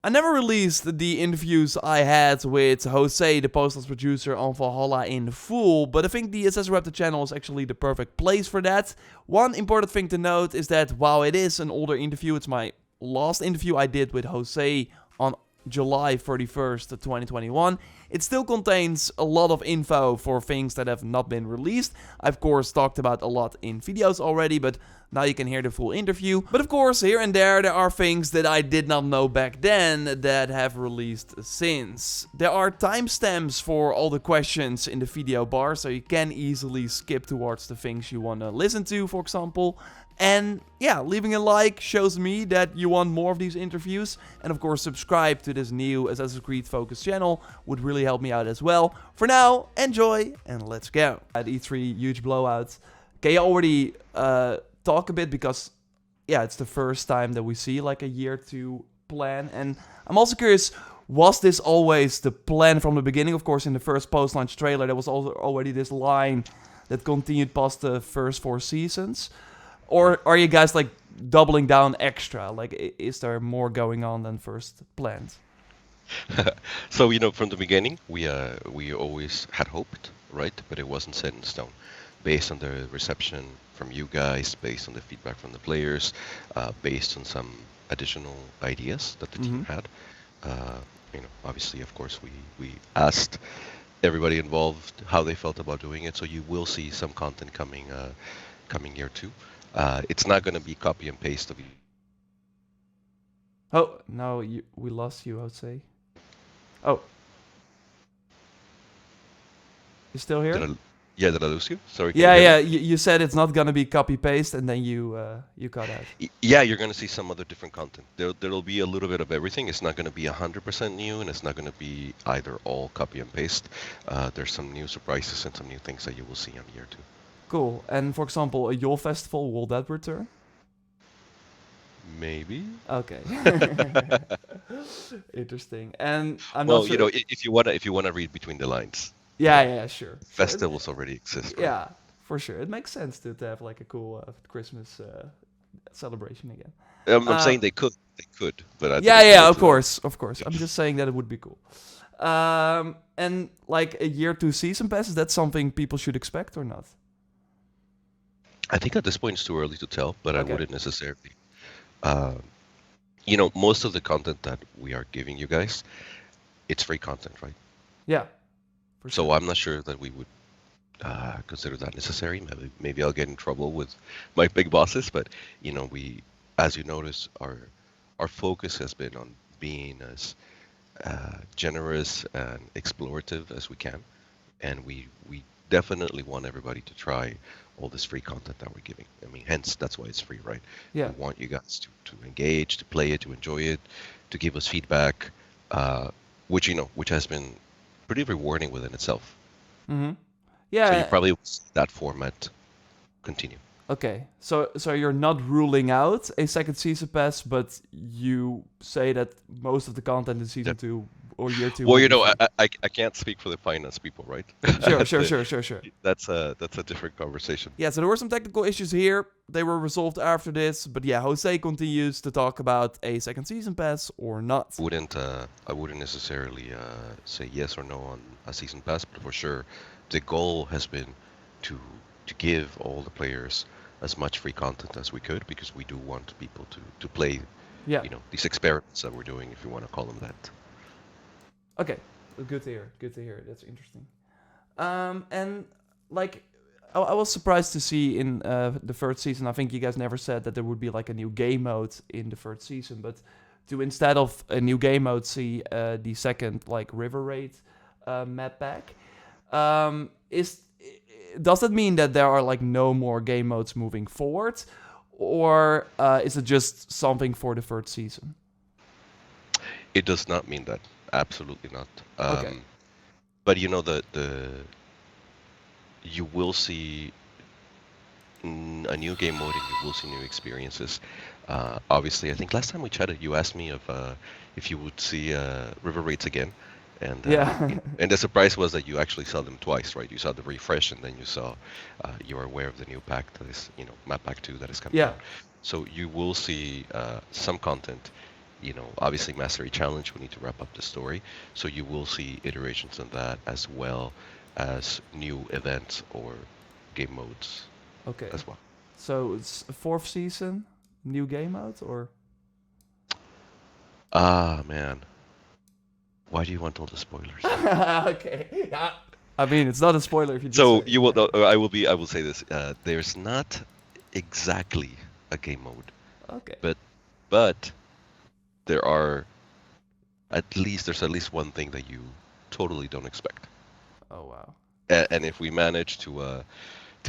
I never released the interviews I had with Jose, the postless producer on Valhalla, in full, but I think the Ezio-Raptor channel is actually the perfect place for that. One important thing to note is that while it is an older interview, it's my last interview I did with Jose on July 31st, 2021. It still contains a lot of info for things that have not been released. I, of course, talked about a lot in videos already, but now you can hear the full interview. But of course, here and there are things that I did not know back then that have released since. There are timestamps for all the questions in the video bar, so you can easily skip towards the things you want to listen to, for example. And yeah, leaving a like shows me that you want more of these interviews. And of course, subscribe to this new Assassin's Creed focused channel would really help me out as well. For now, enjoy and let's go. At E3, huge blowouts. Can you already talk a bit, because yeah, it's the first time that we see like a year to plan. And I'm also curious, was this always the plan from the beginning? Of course, in the first post-launch trailer, there was also already this line that continued past the first 4 seasons. Or are you guys like doubling down extra? Like, is there more going on than first planned? So, from the beginning, we always had hoped, right? But it wasn't set in stone. Based on the reception from you guys, based on the feedback from the players, based on some additional ideas that the team had. Obviously, of course, we asked everybody involved how they felt about doing it. So you will see some content coming year 2. It's not going to be copy and paste of you. Oh, no, we lost you, Jose. Oh. You still here? Did I lose you? Sorry. Yeah. You said it's not gonna be copy paste, and then you cut out. Yeah, you're gonna see some other different content. There'll be a little bit of everything. It's not gonna be 100% new, and it's not gonna be either all copy and paste. There's some new surprises and some new things that you will see on year 2. Cool. And for example, a Yule festival, will that return? Maybe. Okay. Interesting. And I'm well, not sure. if you wanna read between the lines. Yeah, sure. Festivals already exist. Right? Yeah, for sure. It makes sense to have like a cool Christmas celebration again. I'm saying they could, but I think yeah, of course. I'm just saying that it would be cool. And like a year 2 season pass, is that something people should expect or not? I think at this point it's too early to tell, but Okay. I wouldn't necessarily. Most of the content that we are giving you guys, it's free content, right? Yeah. For So sure. I'm not sure that we would consider that necessary. Maybe I'll get in trouble with my big bosses, but we, as you notice, our focus has been on being as generous and explorative as we can, and we definitely want everybody to try all this free content that we're giving. I mean, hence that's why it's free, right? Yeah. We want you guys to engage, to play it, to enjoy it, to give us feedback, which has been pretty rewarding within itself. Mm-hmm. So you Yeah. probably will see that format continue. Okay. So you're not ruling out a second season pass, but you say that most of the content in season 2 or year 2. Well, will be free. I can't speak for the finance people, right? Sure. That's a different conversation. Yeah, so there were some technical issues here. They were resolved after this, but yeah, Jose continues to talk about a second season pass or not. I wouldn't necessarily say yes or no on a season pass, but for sure, the goal has been to give all the players as much free content as we could, because we do want people to play, Yeah. these experiments that we're doing, if you want to call them that. Okay. Good to hear. That's interesting. And like, I was surprised to see in the third season. I think you guys never said that there would be like a new game mode in the third season, but to, instead of a new game mode, see the second like river raid map pack. Does that mean that there are like no more game modes moving forward, or is it just something for the third season? It does not mean that. Absolutely not. Okay. But you will see a new game mode, and you will see new experiences. Obviously, I think last time we chatted, you asked me if you would see river raids again, and Yeah. and the surprise was that you actually saw them twice, right? You saw the refresh, and then you are aware of the new pack that is, map pack 2 that is coming Yeah. out. So you will see some content obviously Mastery Challenge, we need to wrap up the story. So you will see iterations of that as well as new events or game modes Okay. as well. So it's fourth season, new game mode, or Ah, man. Why do you want all the spoilers? okay. Yeah. I mean, it's not a spoiler if you just So say. you will. I will say this. There's not exactly a game mode, Okay. but but there are there's at least one thing that you totally don't expect. Oh wow. And if we manage to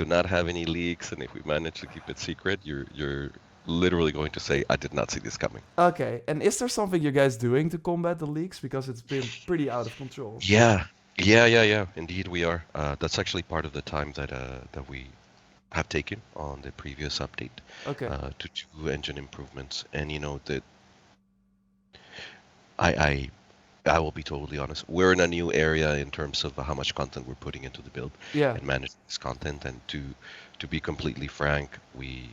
not have any leaks, and if we manage to keep it secret, you're literally going to say, I did not see this coming. Okay. And is there something you guys doing to combat the leaks? Because it's been pretty out of control. Yeah, yeah. Indeed, we are. That's actually part of the time that we have taken on the previous update Okay. to do engine improvements. And that I I will be totally honest. We're in a new area in terms of how much content we're putting into the build Yeah. and managing this content. And to be completely frank, we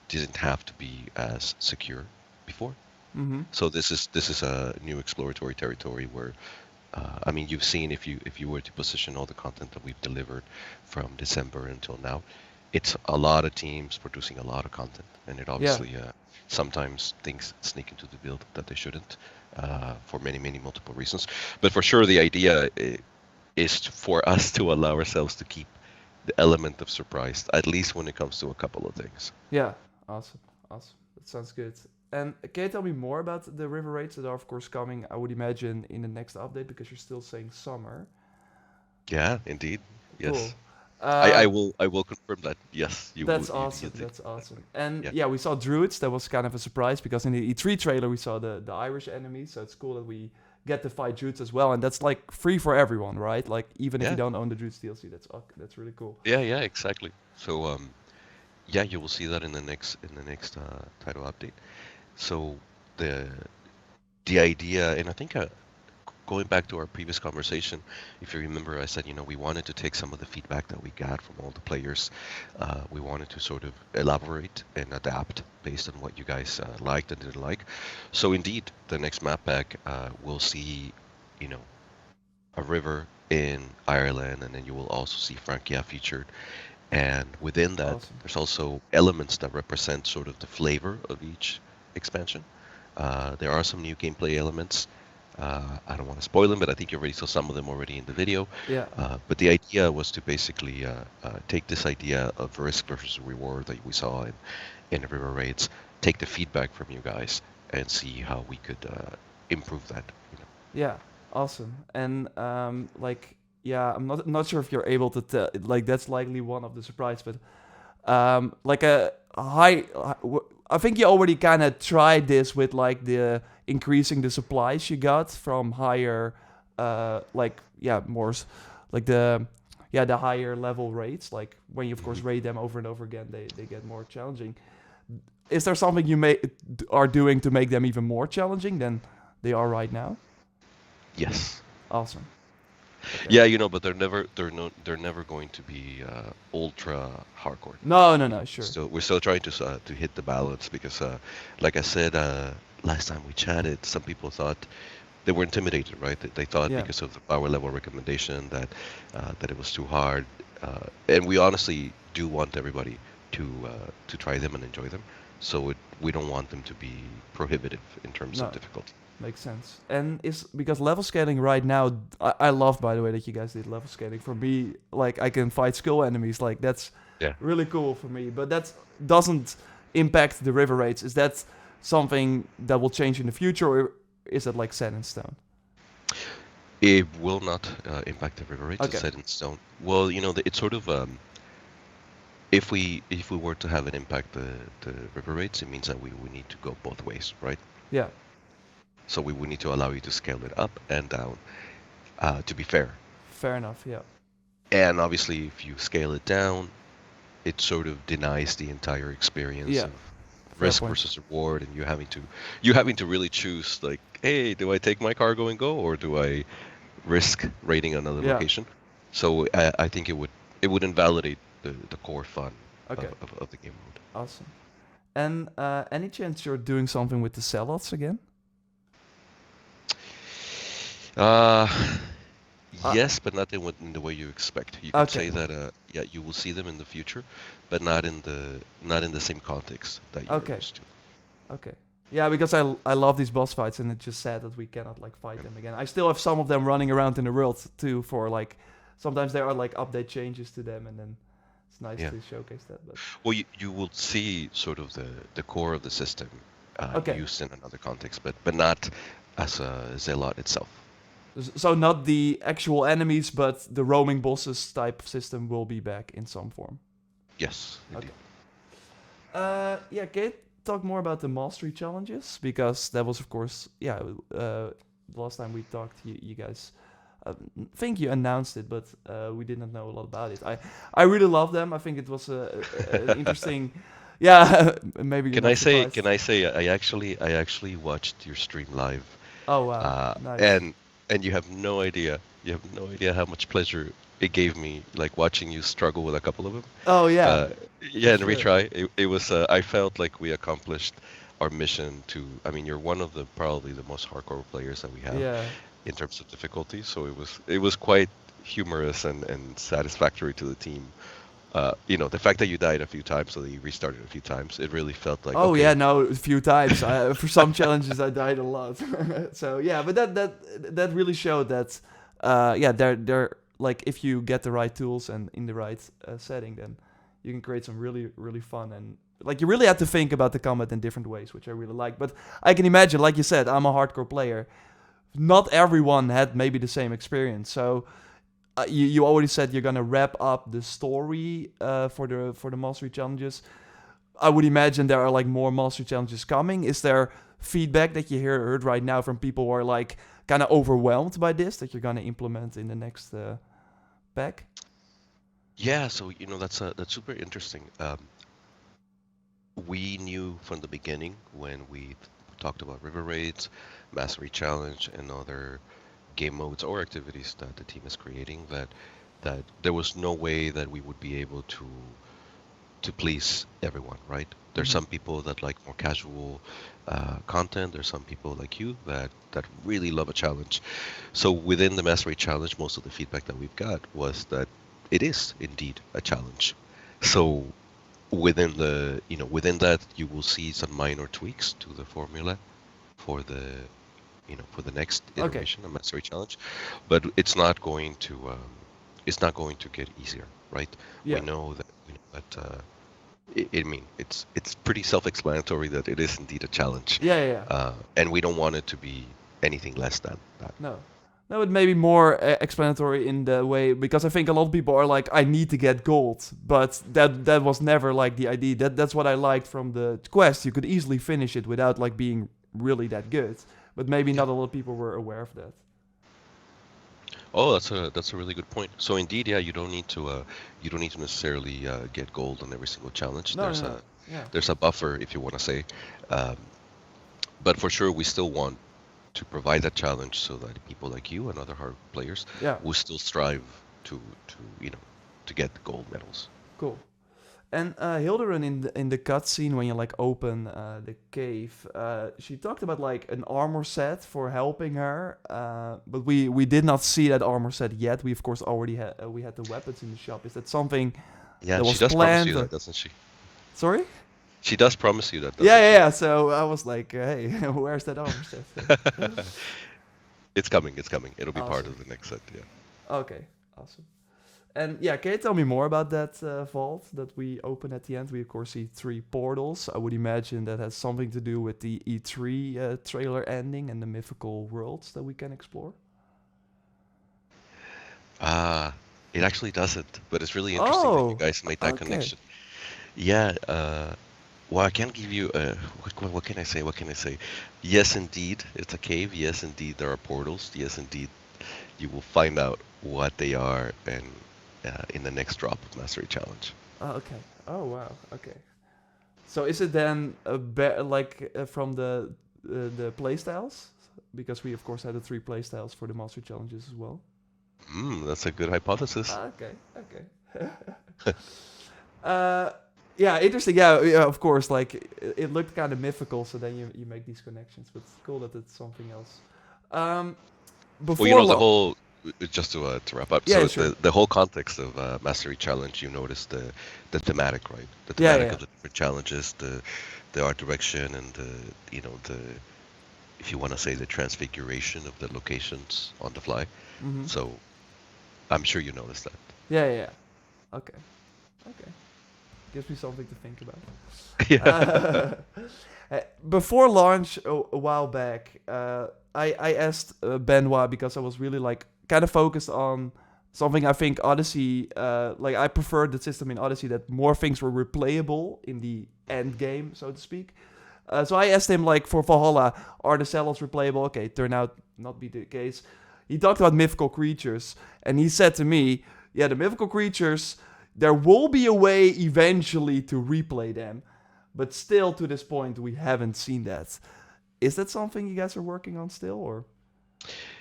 didn't have to be as secure before. Mm-hmm. So this is a new exploratory territory where I mean, you've seen if you were to position all the content that we've delivered from December until now, it's a lot of teams producing a lot of content, and it Yeah. obviously sometimes things sneak into the build that they shouldn't for many multiple reasons. But for sure, the idea is for us to allow ourselves to keep the element of surprise, at least when it comes to a couple of things. Yeah. Awesome. Awesome. That sounds good. And can you tell me more about the river raids that are, of course, coming? I would imagine in the next update because you're still saying summer. Yeah, indeed. Cool. Yes. I will confirm that. Yes, That's you awesome. did That's awesome. exactly. And Yeah. yeah, we saw druids. That was kind of a surprise because in the E3 trailer we saw the Irish enemies. So it's cool that we get to fight druids as well. And that's like free for everyone, right? Like even if you Yeah. don't own the druids DLC, that's really cool. Yeah, exactly. So yeah, you will see that in the next title update. So the the idea, and I think going back to our previous conversation, if you remember, I said, we wanted to take some of the feedback that we got from all the players. We wanted to sort of elaborate and adapt based on what you guys liked and didn't like. So indeed, the next map pack will see, you know, a river in Ireland, and then you will also see Francia featured. And within that, Awesome. there's also elements that represent sort of the flavor of each expansion. There are some new gameplay elements. I don't want to spoil them, but I think you already saw some of them already in the video. Yeah. But the idea was to basically take this idea of risk versus reward that we saw in the river raids, take the feedback from you guys, and see how we could improve that. Yeah. Awesome. And like yeah, I'm not sure if you're able to tell. Like that's likely one of the surprise, but like a high. I think you already kind of tried this with like the increasing the supplies you got from higher, like yeah, like the higher level rates. Like when you of course Mhm. raid them over and over again, they get more challenging. Is there something you are doing to make them even more challenging than they are right now? Yes. Awesome. Okay. Yeah, but they're never going to be ultra hardcore. No, sure. We're still trying to hit the balance because, like I said last time we chatted, some people thought they were intimidated, right? They thought Yeah. because of the power level recommendation that it was too hard, and we honestly do want everybody to try them and enjoy them. So we don't want them to be prohibitive in terms of No. difficulty. Makes sense. And is because level scaling right now, I love by the way that you guys did level scaling. For me, like I can fight skill enemies, like that's Yeah. really cool for me. But that doesn't impact the river rates. Is that something that will change in the future, or is it like set in stone? It will not impact the river rates. It's Okay. set in stone. Well, it's sort of if we were to have an impact the river rates, it means that we need to go both ways, right? Yeah. So we would need to allow you to scale it up and down to be fair. Fair enough. Yeah. And obviously, if you scale it down, it sort of denies the entire experience Yeah. of Fair risk point. versus reward, and you having to really choose like, hey, do I take my cargo and go, or do I risk raiding another Yeah. location? So I think it would invalidate the core fun Okay. of the game mode. Awesome. And any chance you're doing something with the Zealots again? Uh, Uh, yes, but not in the way you expect. You could okay, say that yeah, you will see them in the future, but not in the same context that you are okay, used to. okay. Yeah, because I love these boss fights, and it's just sad that we cannot like fight Yeah. them again. I still have some of them running around in the world too. For like, sometimes there are like update changes to them, and then it's nice Yeah. to showcase that. But Well, you will see sort of the core of the system okay, used in another context, but not as a Zealot itself. so not the actual enemies, but the roaming bosses type of system will be back in some form. Yes, indeed. Okay. Yeah, can you talk more about the mastery challenges? Because that was, of course, yeah. The last time we talked, you guys, think you announced it, but we did not know a lot about it. I really love them. I think it was an interesting. Yeah, maybe you're Can I not say? surprised. Can I say? I actually watched your stream live, Oh wow, uh, nice. and you have no idea. You have no idea how much pleasure it gave me, like watching you struggle with a couple of them. Oh yeah, Uh, for yeah, and sure. retry. It was. I felt like we accomplished our mission to. I mean, you're one of the probably the most hardcore players that we have Yeah. in terms of difficulty. So it was quite humorous and satisfactory to the team. The fact that you died a few times, so that you restarted a few times, it really felt like Oh yeah, okay. no, a few times. For some challenges, I died a lot. So yeah, but that really showed that, yeah, they're like if you get the right tools and in the right setting, then you can create some really really fun and like you really have to think about the combat in different ways, which I really like. But I can imagine, like you said, I'm a hardcore player. Not everyone had maybe the same experience. So you already said you're gonna wrap up the story for the mastery challenges. I would imagine there are like more mastery challenges coming. Is there feedback that you heard right now from people who are like kind of overwhelmed by this that you're gonna implement in the next pack? Yeah, so that's super interesting. We knew from the beginning when we talked about river raids, mastery challenge, and other game modes or activities that the team is creating that there was no way that we would be able to please everyone, right? There's Mm-hmm. some people that like more casual content. There's some people like you that really love a challenge. So within the mastery challenge, most of the feedback that we've got was that it is indeed a challenge. So within that, you will see some minor tweaks to the formula for the next Okay. iteration of mastery challenge, but it's not going to get easier, right? We Yeah. know that I mean, it's pretty self-explanatory that it is indeed a challenge, Yeah. Yeah. Yeah. and we don't want it to be anything less than that. No. No, it may be more explanatory in the way because I think a lot of people are like, I need to get gold, but that was never like the idea. That's what I liked from the quest. You could easily finish it without like being really that good, but maybe Yeah. not a lot of people were aware of that. Oh, that's a really good point. So indeed, yeah, you don't need to necessarily get gold on every single challenge. No, There's no, a no. Yeah. there's a buffer if you want to say, um, but for sure we still want to provide that challenge so that people like you and other hard players Yeah. will still strive to to get the gold medals. Cool. And Hildiran in the cutscene when you like open the cave, she talked about like an armor set for helping her, but we did not see that armor set yet. We of course already had we had the weapons in the shop. Is that something Yeah, that she was does promise planned you or that, doesn't she? sorry? She does promise you that, Yeah, doesn't yeah, she? yeah. So I was like, hey, where's that armor set? It's coming. It's coming. It'll be part Awesome. of the next set. Yeah. Okay, awesome. And yeah, can you tell me more about that vault that we open at the end? We of course see three portals. I would imagine that has something to do with the E3 trailer ending and the mythical worlds that we can explore. Ah, it actually doesn't, but it's really interesting that you Oh, guys made that okay. connection. Yeah. Well, I can't give you what can I say? What can I say? Yes, indeed, it's a cave. Yes, indeed, there are portals. Yes, indeed, you will find out what they are and in the next drop of Mastery Challenge. Okay. Oh wow. Okay. So is it then like from the playstyles? Because we of course had the three playstyles for the master challenges as well. That's a good hypothesis. Okay. Okay. Uh, yeah, interesting. Yeah, yeah, of course. Like it looked kind of mythical, so then you make these connections. But it's cool that it's something else. Um, Well, you before know, the lo- whole to wrap up. yeah, So sure. the whole context of Mastery Challenge, you notice the thematic, right? The Yeah, thematic yeah. of the different challenges, the art direction, and the the if you want to say the transfiguration of the locations on the fly. Mm-hmm. So I'm sure you noticed that. Yeah, yeah, yeah. Okay, okay. Gives me something to think about. Yeah. Uh, before launch a while back, I asked Benoit because I was really like kind of focused on something I think Odyssey, like I preferred the system in Odyssey that more things were replayable in the end game, so to speak. So I asked him like for Valhalla, are the Zealots replayable? Okay, turned out not be the case. He talked about mythical creatures, and he said to me, yeah, the mythical creatures, there will be a way eventually to replay them, but still to this point we haven't seen that. Is that something you guys are working on still, or?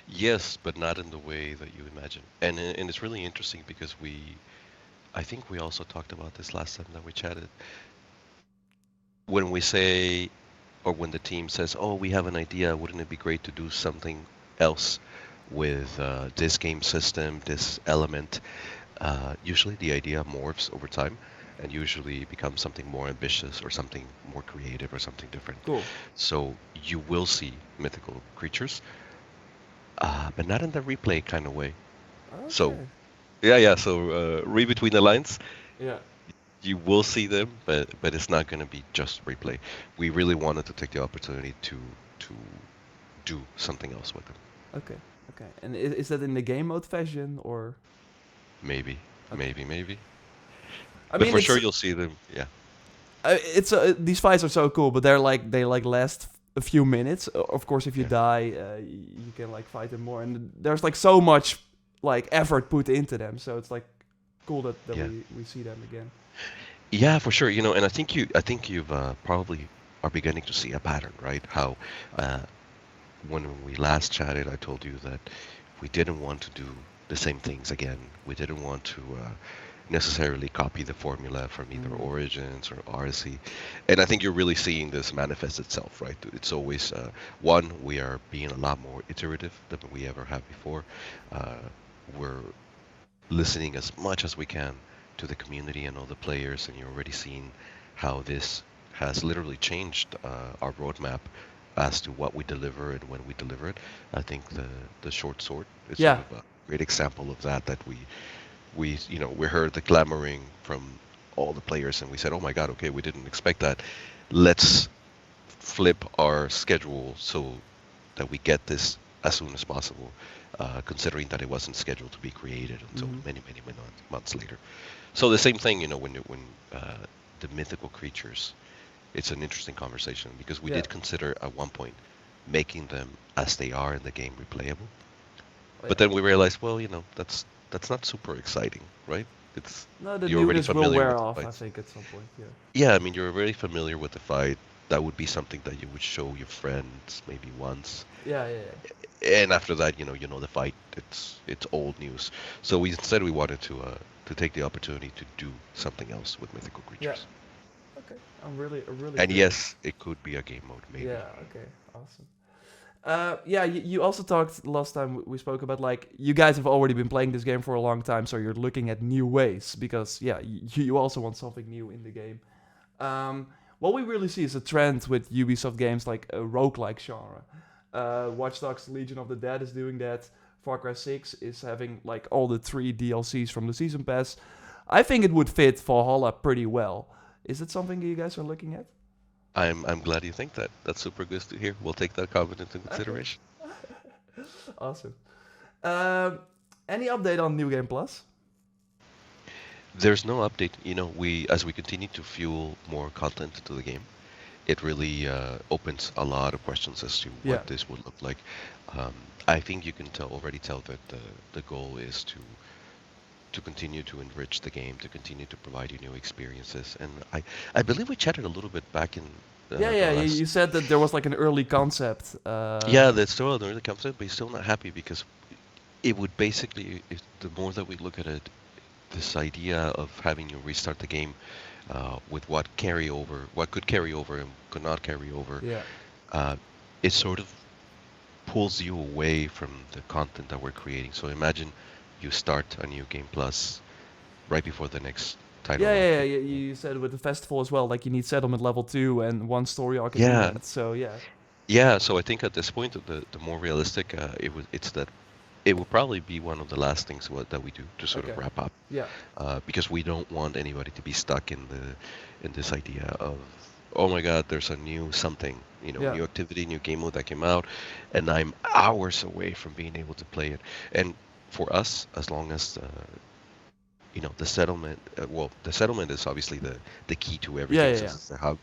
Yes, but not in the way that you imagine. And it's really interesting because I think we also talked about this last time that we chatted. When we say, or when the team says, "Oh, we have an idea. Wouldn't it be great to do something else with this game system, this element?" Usually, the idea morphs over time, and usually becomes something more ambitious or something more creative or something different. Cool. So you will see mythical creatures, but not in the replay kind of way. So Okay. yeah, yeah. So read between the lines. Yeah. You will see them, but it's not going to be just replay. We really wanted to take the opportunity to do something else with them. Okay. Okay. And is that in the game mode fashion or? Maybe, Okay. maybe. I But mean, for it's sure you'll see them. Yeah, it's these fights are so cool, but they like last a few minutes. Of course, if you yeah, die, you can like fight them more, and there's like so much like effort put into them. So it's like cool that yeah, we see them again. yeah, for sure. And I think you've probably are beginning to see a pattern, right? How uh, when we last chatted, I told you that we didn't want to do the same things again. We didn't want to necessarily copy the formula from either Mm. Origins or Odyssey. And I think you're really seeing this manifest itself, right? It's always, one, we are being a lot more iterative than we ever have before. Uh, we're listening as much as we can to the community and all the players, and you're already seeing how this has literally changed our roadmap as to what we deliver and when we deliver it. I think the short sword is sort Yeah. of a great example of that. That we heard the clamoring from all the players, and we said, "Oh my God, okay, we didn't expect that. Let's flip our schedule so that we get this as soon as possible." Considering that it wasn't scheduled to be created until Mm-hmm. many months later. So the same thing, when the mythical creatures, it's an interesting conversation because we Yeah. did consider at one point making them as they are in the game replayable, Oh, but yeah. then we realized, well, that's not super exciting, right? It's No, the You're already newness will familiar wear with the off. I fights. think at some point. Yeah. Yeah, I mean, you're already familiar with the fight. That would be something that you would show your friends maybe once, Yeah. Yeah. Yeah. and after that, the fight. It's old news. So we wanted to take the opportunity to do something else with mythical Yeah. creatures. Okay. I'm really And curious. yes, it could be a game mode, maybe. Yeah. Okay. Awesome. Yeah, you also talked last time we spoke about like you guys have already been playing this game for a long time, so you're looking at new ways because yeah, you also want something new in the game. Um, what we really see is a trend with Ubisoft games like a roguelike genre. Watch Dogs Legion of the Dead is doing that. Far Cry 6 is having like all the three DLCs from the season pass. I think it would fit Valhalla pretty well. Is it something you guys are looking at? I'm glad you think that. That's super good to hear. We'll take that comment into Okay. consideration. Awesome. Um, any update on New Game Plus? There's no update. We as we continue to fuel more content into the game, it really opens a lot of questions as to Yeah. what this would look like. Um, I think you can already tell that the goal is to continue to enrich the game, to continue to provide you new experiences. And I believe we chatted a little bit back in Yeah, the yeah. last. You said that there was like an early concept. Yeah, that's still an early concept, but he's still not happy because it would basically, if the more that we look at it, this idea of having you restart the game with what could carry over and could not carry over, Yeah. uh, it sort of pulls you away from the content that we're creating. So imagine you start a new game plus right before the next title Yeah, launches. you said with the festival as well, like you need settlement level 2 and one story arc at the Yeah, end. So yeah. yeah. So I think at this point, the more realistic, it's that it will probably be one of the last things that we do to sort of Okay. wrap up, Yeah. because we don't want anybody to be stuck in this idea of, oh my God, there's a new something, Yeah. new activity, new game mode that came out, and I'm hours away from being able to play it. And for us, as long as the settlement, well, the settlement is obviously the key to Yeah, everything yeah, since yeah. it's the hub,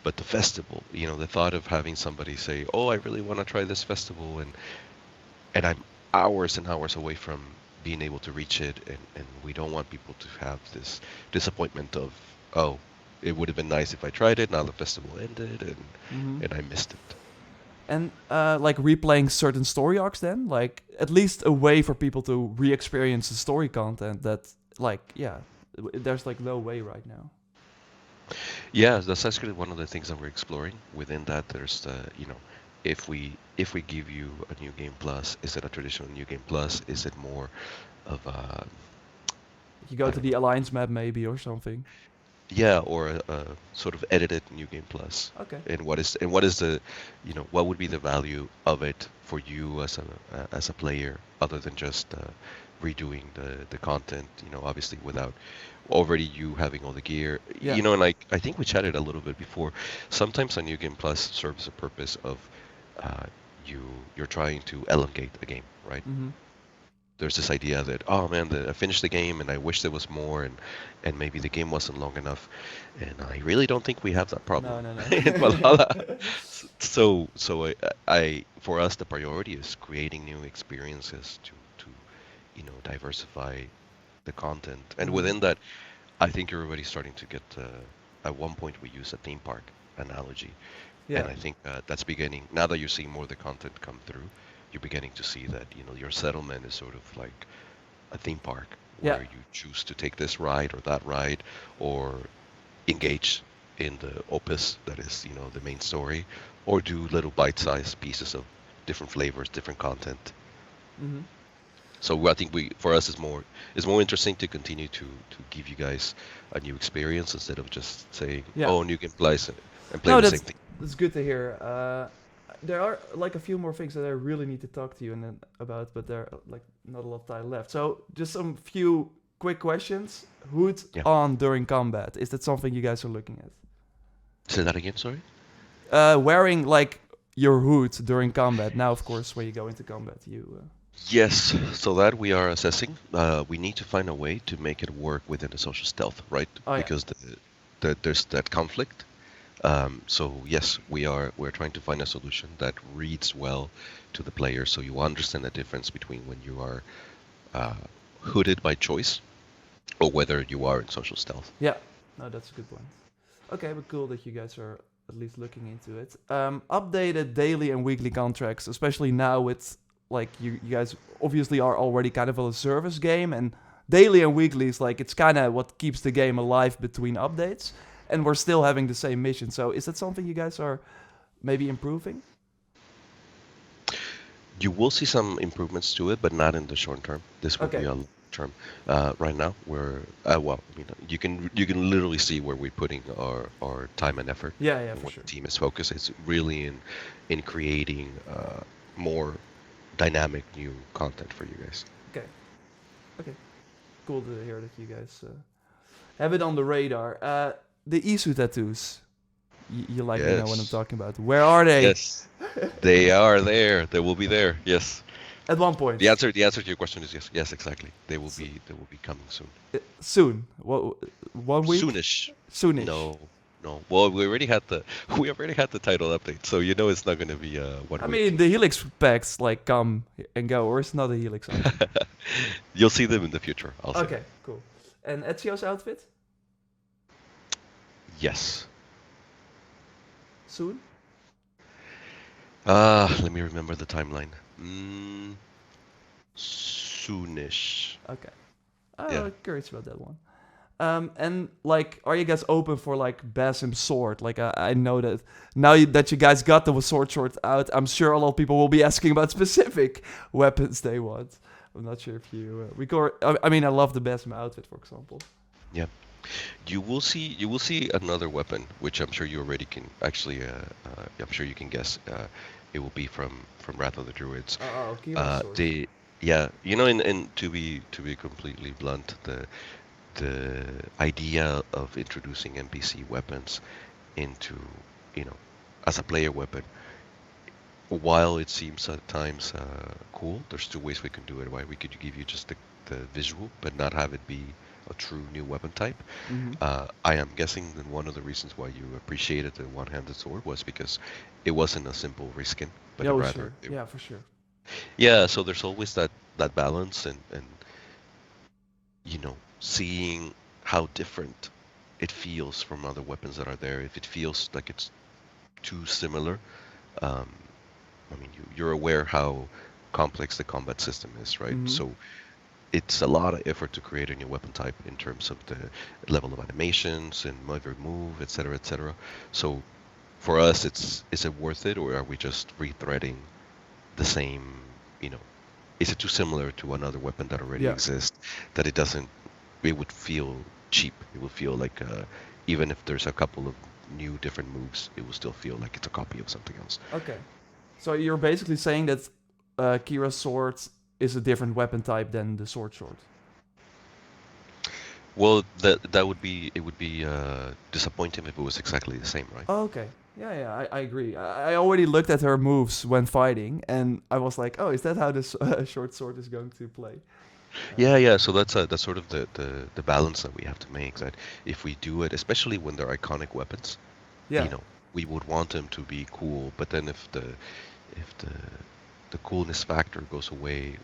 but the festival, the thought of having somebody say, oh, I really want to try this festival, and I'm hours and hours away from being able to reach it, and we don't want people to have this disappointment of, oh, it would have been nice if I tried it, now the festival ended, and Mm-hmm. I missed it. And like replaying certain story arcs then? Like at least a way for people to re-experience the story content that like yeah, there's like no way right now. Yeah, that's actually one of the things that we're exploring. Within that, there's if we give you a new game plus, is it a traditional new game plus? Is it more of a, You go I to don't the know, alliance map maybe or something. yeah, or a sort of edited new game plus? Okay. And what is the, what would be the value of it for you as a player, other than just redoing the content? Obviously without already you having all the gear. Yeah. And I think we chatted a little bit before. Sometimes a new game plus serves a purpose of, uh, you you're trying to elongate a game, right? Mm-hmm. There's this idea that, oh man, I finished the game and I wish there was more, and maybe the game wasn't long enough, and I really don't think we have that problem No, no, no. in Valhalla. So for us, the priority is creating new experiences to diversify the content, and Mm-hmm. within that, I think you're already starting to get. At one point, we use a theme park analogy, and Yeah. I think that's beginning. Now that you're seeing more of the content come through, you're beginning to see that your settlement is sort of like a theme park Yeah. where you choose to take this ride or that ride, or engage in the opus that is the main story, or do little bite-sized pieces of different flavors, different content. Mm-hmm. So I think for us it's more interesting to continue to give you guys a new experience instead of just saying, Yeah. oh, new game plays and play No, the same thing. that's good to hear. There are like a few more things that I really need to talk to you about, but there are like not a lot of time left. So just some few quick questions. Hood Yeah. on during combat. Is that something you guys are looking at? Say that again, sorry. Wearing like your hood during combat. Now, of course, when you go into combat, you. Yes, so that we are assessing. We need to find a way to make it work within the social stealth, right? Oh yeah. Because there's that conflict. So yes, we're trying to find a solution that reads well to the player, so you understand the difference between when you are uh, hooded by choice or whether you are in social stealth. Yeah. No, that's a good point. Okay, but cool that you guys are at least looking into it. Updated daily and weekly contracts, especially now with like you guys obviously are already kind of a service game, and daily and weekly is like it's kind of what keeps the game alive between updates, and we're still having the same mission. So is that something you guys are maybe improving? You will see some improvements to it, but not in the short term. This will be Okay. a long term. Right now, we're well. You can literally see where we're putting our time and effort, Yeah, yeah, and for what the sure. team is focused. It's really in creating more dynamic new content for you guys. Okay. Okay. Cool to hear that you guys have it on the radar. The Isu-Tattoos. You likely know what I'm Yes, talking about. Where are they? yes, they are there. They will be there. Yes. At one point. The answer to your question is yes. Yes, exactly. They will S- be coming soon. soon. What? 1 week? Soonish. Soonish. No, no. Well, we already had the title update, so it's not going to be one I week. mean, the Helix packs like come and go, or it's not a Helix item. You'll see them in the future. I'll say. Okay, cool. And Ezio's outfit? Yes. Soon? Let me remember the timeline. Soonish. Okay. Yeah. I'm curious about that one. And like, are you guys open for like Basim sword? Like, I know that now that you guys got the sword out, I'm sure a lot of people will be asking about specific weapons they want. I'm not sure if you record. I mean, I love the Basim outfit, for example. Yeah. You will see another weapon, which I'm sure you already can actually. I'm sure you can guess. It will be from Wrath of the Druids. Oh, Kira sword. They yeah, and to be completely blunt, the idea of introducing NPC weapons into, you know, as a player weapon, while it seems at times cool, there's two ways we can do it. Right? We could give you just the visual, but not have it be a true new weapon type. Mm-hmm. I am guessing that one of the reasons why you appreciated the one-handed sword was because it wasn't a simple reskin, but Yeah, it well, rather, sure. Yeah, for sure. yeah. So there's always that balance, and seeing how different it feels from other weapons that are there. If it feels like it's too similar, um, I mean, you're aware how complex the combat system is, right? Mm-hmm. So it's a lot of effort to create a new weapon type in terms of the level of animations and every move, etc., etc. So for us, is it worth it, or are we just rethreading the same? You know, is it too similar to another weapon that already Yeah. exists that it doesn't? It would feel cheap. It would feel like even if there's a couple of new different moves, it will still feel like it's a copy of something else. Okay. So you're basically saying that Kira's sword is a different weapon type than the sword. Well, that would be it would be disappointing if it was exactly the same, right? Oh, okay. Yeah, yeah, I agree. I already looked at her moves when fighting, and I was like, oh, is that how this short sword is going to play? Yeah, Um, yeah. So that's sort of the balance that we have to make. That if we do it, especially when they're iconic weapons, yeah, we would want them to be cool. But then if the coolness factor goes away,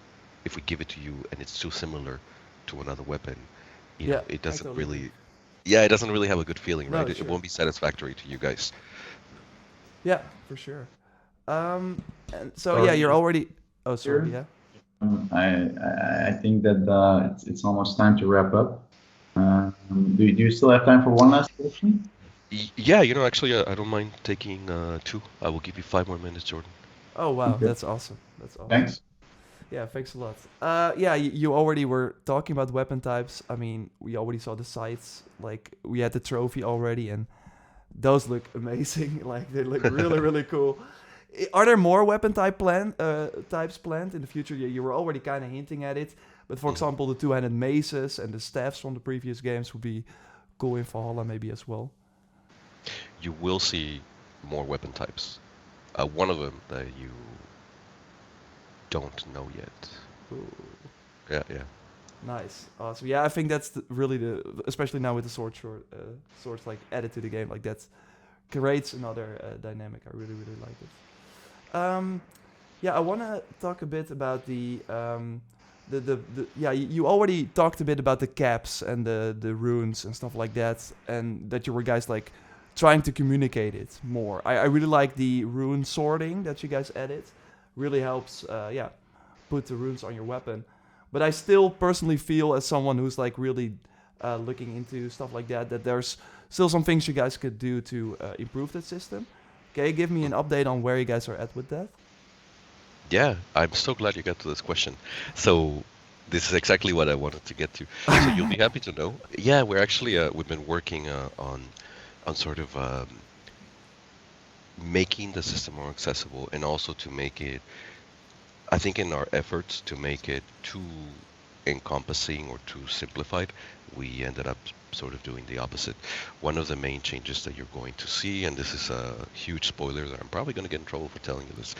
if we give it to you and it's too similar to another weapon, yeah, it I doesn't totally agree. really, yeah, it doesn't really have a good feeling, right? No, It sure. won't be satisfactory to you guys. Yeah, for sure. And so yeah, Sorry, you're already. Oh, sorry. here. Yeah. I think that it's almost time to wrap up. Do you still have time for one last question? Yeah, actually, I don't mind taking two. I will give you 5 more minutes, Jordan. Oh wow, Okay, that's awesome. That's awesome. thanks. Yeah, thanks a lot. Yeah, you already were talking about weapon types. I mean, we already saw the sights. Like we had the trophy already, and those look amazing. Like they look really, really cool. Are there more weapon types planned in the future? Yeah, you were already kind of hinting at it, but for Mhm. example, the two-handed maces and the staffs from the previous games would be cool in Valhalla maybe as well. You will see more weapon types. One of them that you don't know yet. Ooh, Yeah, yeah. nice, awesome. Yeah, I think that's really especially now with the swords like added to the game, like that creates another dynamic. I really, really like it. Yeah, I want to talk a bit about the yeah. You already talked a bit about the caps and the runes and stuff like that, and that you were guys like trying to communicate it more. I really like the rune sorting that you guys added. Really helps, yeah, put the runes on your weapon. But I still personally feel, as someone who's like really looking into stuff like that, that there's still some things you guys could do to improve that system. Okay, give me an update on where you guys are at with that. Yeah, I'm so glad you got to this question. So this is exactly what I wanted to get to. So you'll be happy to know. Yeah, we've been working on sort of making the system more accessible, and also to make it, I think in our efforts to make it too encompassing or too simplified, we ended up sort of doing the opposite. One of the main changes that you're going to see, and this is a huge spoiler that I'm probably going to get in trouble for telling you this,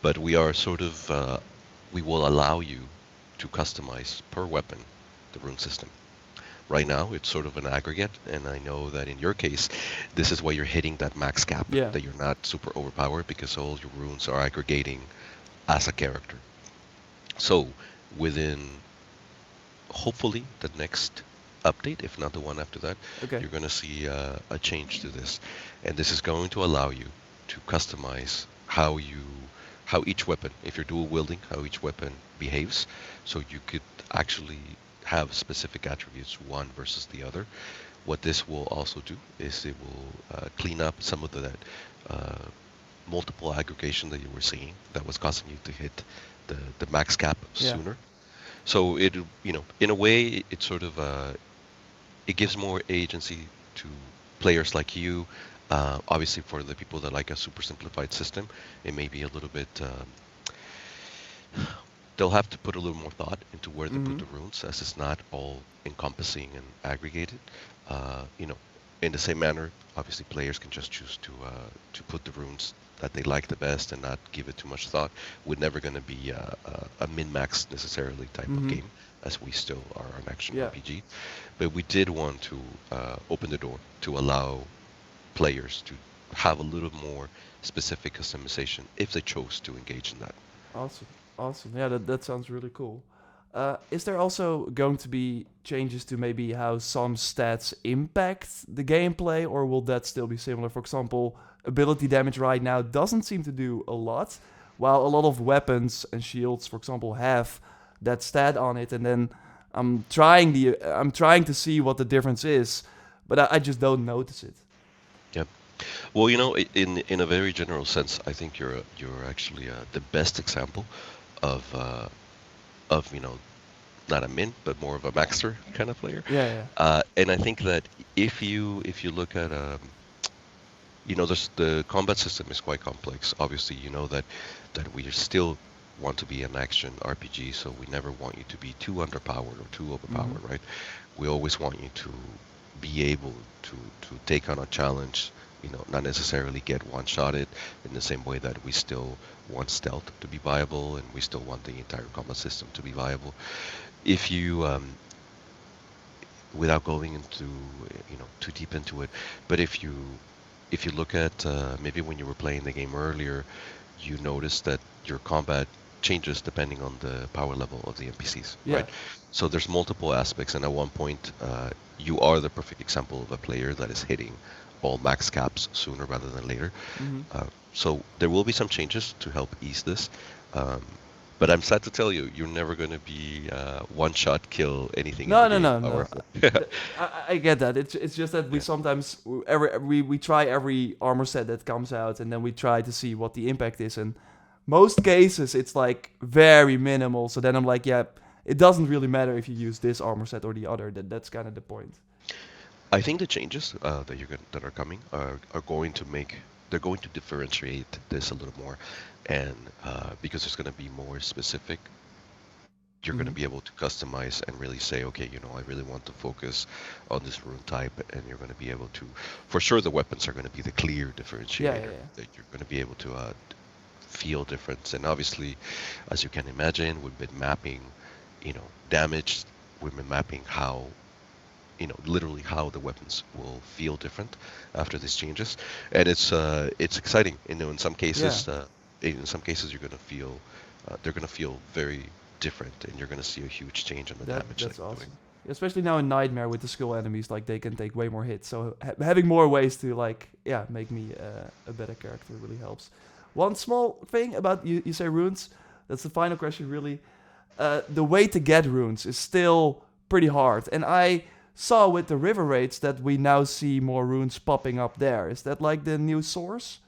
but we will allow you to customize per weapon the rune system. Right now, it's sort of an aggregate, and I know that in your case, this is why you're hitting that max cap, Yeah. that you're not super overpowered because all your runes are aggregating as a character. So, within hopefully the next update, if not the one after that, Okay. you're going to see a change to this. And this is going to allow you to customize how each weapon, if you're dual wielding, how each weapon behaves. So you could actually have specific attributes one versus the other. What this will also do is it will clean up some of the uh, multiple aggregation that you were seeing that was causing you to hit the max cap Yeah. sooner. So it, in a way, it sort of it gives more agency to players like you. Obviously, for the people that like a super simplified system, it may be a little bit. They'll have to put a little more thought into where they put Mm-hmm. the runes, as it's not all encompassing and aggregated. Uh, you know, in the same manner, obviously players can just choose to put the runes that they like the best and not give it too much thought. We're never going to be a min-max necessarily type of Mm-hmm. game, as we still are an action Yeah. RPG. But we did want to open the door to allow players to have a little more specific customization if they chose to engage in that. Awesome. Awesome. Yeah, that sounds really cool. Is there also going to be changes to maybe how some stats impact the gameplay, or will that still be similar? For example, ability damage right now doesn't seem to do a lot, while a lot of weapons and shields, for example, have that stat on it. And then I'm trying to see what the difference is, but I just don't notice it. Yep. Well, in a very general sense, I think you're actually the best example of of not a min, but more of a maxer kind of player. Yeah, yeah, And I think that if you look at the combat system is quite complex. Obviously, you know that we still want to be an action RPG, so we never want you to be too underpowered or too mm-hmm. overpowered, right? We always want you to be able to take on a challenge, not necessarily get one-shotted in the same way that we still want stealth to be viable and we still want the entire combat system to be viable. If you without going into too deep into it, but if you look at maybe when you were playing the game earlier, you notice that your combat changes depending on the power level of the NPCs, Yeah. right? So there's multiple aspects, and at one point, you are the perfect example of a player that is hitting all max caps sooner rather than later. Mm-hmm. So there will be some changes to help ease this. Um, but I'm sad to tell you, you're never going to be one-shot kill anything in No, the no, game. no, no. I get that. It's just that we Yeah. sometimes we try every armor set that comes out, and then we try to see what the impact is. And most cases, it's like very minimal. So then I'm like, yeah, it doesn't really matter if you use this armor set or the other. That's kind of the point. I think the changes that are coming are going to they're going to differentiate this a little more, and because it's going to be more specific, you're going to Mm-hmm. be able to customize and really say, okay, I really want to focus on this rune type, and you're going to be able to, for sure, the weapons are going to be the clear Yeah, yeah, differentiator yeah. that you're going to be able to feel difference. And obviously, as you can imagine, we've been mapping, damage. We've been mapping how literally how the weapons will feel different after these changes, and it's exciting. In some Yeah, cases, you're gonna feel they're gonna feel very different, and you're gonna see a huge change in the damage that that's you're doing. awesome. Especially now in Nightmare with the skull enemies, like they can take way more hits. So having more ways to make me a better character really helps. One small thing about you say runes. That's the final question, really. The way to get runes is still pretty hard, and I saw with the river raids that we now see more runes popping up there. Is that like the new source?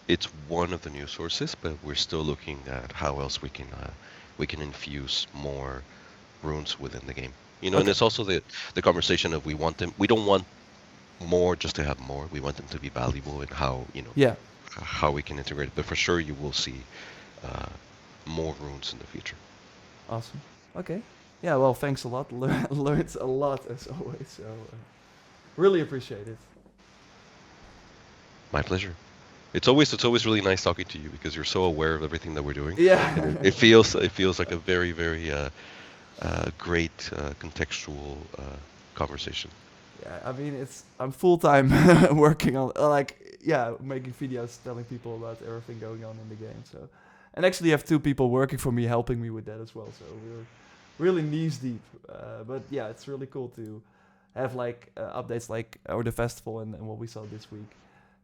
It's one of the new sources, but we're still looking at how else we can infuse more runes within the game. And Okay. it's also the conversation of we don't want more just to have more. We want them to be valuable in Yeah. how we can integrate it. But for sure, you will see uh, more runes in the future. Awesome. Okay. Yeah. Well, thanks a lot. Learned a lot as always. So really appreciate it. My pleasure. It's always really nice talking to you because you're so aware of everything that we're doing, and it, Yeah. it feels like a very very great contextual conversation. Yeah, I mean, I'm full time working on making videos telling people about everything going on in the game. So, and actually have two people working for me helping me with that as well. So we're really knees deep. But yeah, it's really cool to have updates like or the festival and what we saw this week,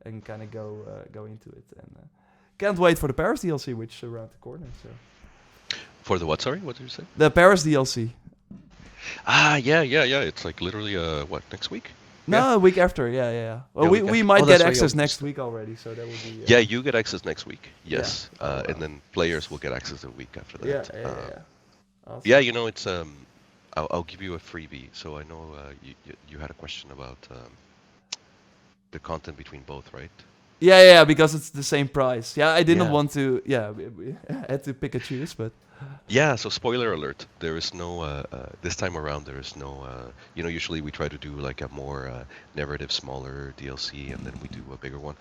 and kind of go into it. And can't wait for the Paris DLC, which is around the corner. So For the what? Sorry, what did you say? the Paris DLC. Yeah. It's like literally what, next week? Yeah. No, a week after. Yeah. Well, Yeah, we week we after. might Oh, get that's right. Yeah, access we next just. week already, so that would be. Yeah, you get access next week. Yeah. Yes. Oh. And then players will get access a week after Yeah. that. Yeah. Yeah, Awesome. it's I'll give you a freebie. So I know you had a question about the content between both, right? Yeah, because it's the same price. Yeah, I didn't Yeah. want to. Yeah, we had to pick and choose, but Yeah, so spoiler alert, there is no, this time around, there is no, usually we try to do like a more narrative, smaller DLC, and then we do a bigger one.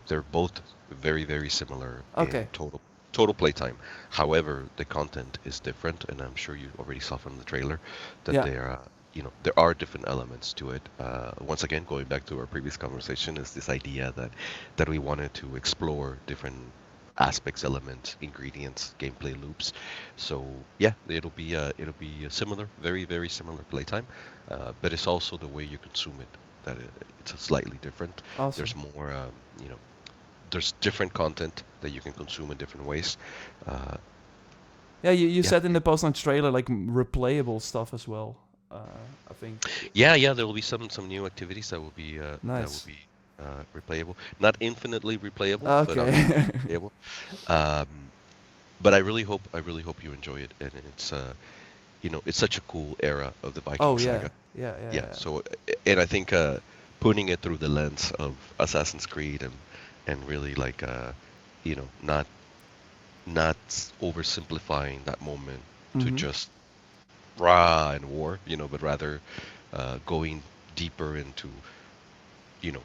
They're both very, very similar in okay. total playtime. However, the content is different, and I'm sure you already saw from the trailer that Yeah. there are different elements to it. Once again, going back to our previous conversation, is this idea that we wanted to explore different aspects, elements, ingredients, gameplay loops. So yeah, it'll be a similar, very very similar playtime, but it's also the way you consume it it's slightly different. Awesome. There's more, there's different content that you can consume in different ways. Uh, Yeah, you yeah, said in the post-launch trailer like replayable stuff as well. I think. yeah. There will be some new activities that will Nice. be replayable. Not infinitely replayable, but Okay. replayable. Um, but I really hope you enjoy it, and it's such a cool era of the Viking Oh yeah. saga. Yeah. Yeah. So, and I think putting it through the lens of Assassin's Creed and really like not oversimplifying that moment to Mhm. just rah and war, but rather going deeper into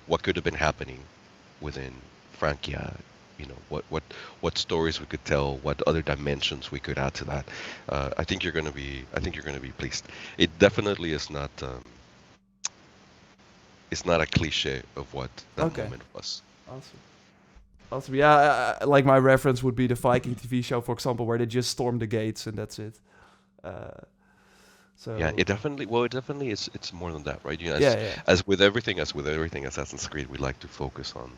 what could have been happening within Francia. What stories we could tell, what other dimensions we could add to that. I think you're gonna be pleased. It definitely is not. It's not a cliche of what that Okay. moment was. Awesome. Awesome. Yeah, like my reference would be the Viking TV show, for example, where they just storm the gates and that's it. Uh, Yeah, so it definitely. Well, it definitely is. It's more than that, right? yeah. As with everything, Assassin's Creed, we like to focus on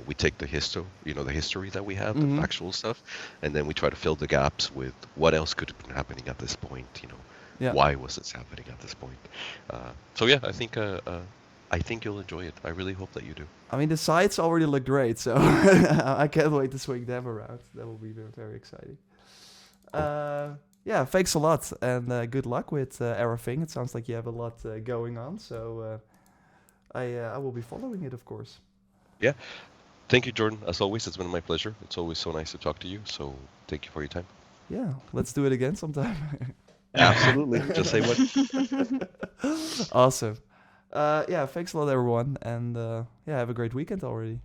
we take the history that we have, the Mhm. factual stuff, and then we try to fill the gaps with what else could have been happening at this point. Yeah. Why was this happening at this point? So yeah, I think you'll enjoy it. I really hope that you do. I mean, the sites already look great, so I can't wait to swing them around. That will be very exciting. Cool. Yeah, thanks a lot, and good luck with everything. It sounds like you have a lot going on, so I will be following it, of course. Yeah. Thank you, Jordan. As always, it's been my pleasure. It's always so nice to talk to you. So thank you for your time. Yeah, let's do it again sometime. Absolutely. Just say what. Awesome. Yeah, thanks a lot, everyone, and yeah, have a great weekend already.